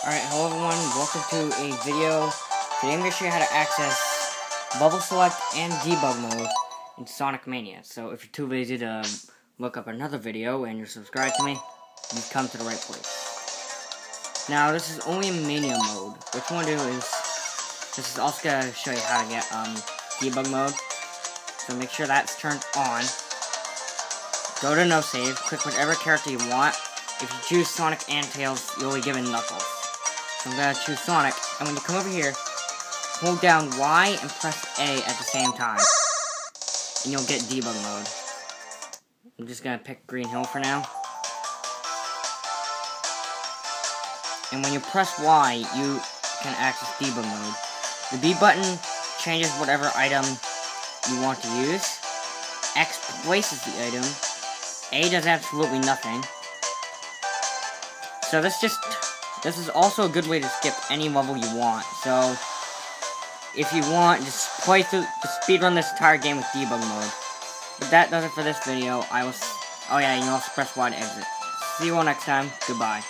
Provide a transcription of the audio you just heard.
Alright, hello everyone, welcome to a video. Today I'm going to show you how to access bubble select and debug mode in Sonic Mania. So if you're too lazy to look up another video and you're subscribed to me, you've come to the right place. Now this is only in Mania mode. What you want to do is, this is also going to show you how to get debug mode. So make sure that's turned on. Go to no save, click whatever character you want. If you choose Sonic and Tails, you'll be given Knuckles. So I'm going to choose Sonic, and when you come over here, hold down Y and press A at the same time. And you'll get debug mode. I'm just going to pick Green Hill for now. And when you press Y, you can access debug mode. The B button changes whatever item you want to use. X places the item. A does absolutely nothing. So this is also a good way to skip any level you want. So if you want, just speedrun this entire game with debug mode. But that does it for this video. Oh yeah, you can also press Y to exit. See you all next time. Goodbye.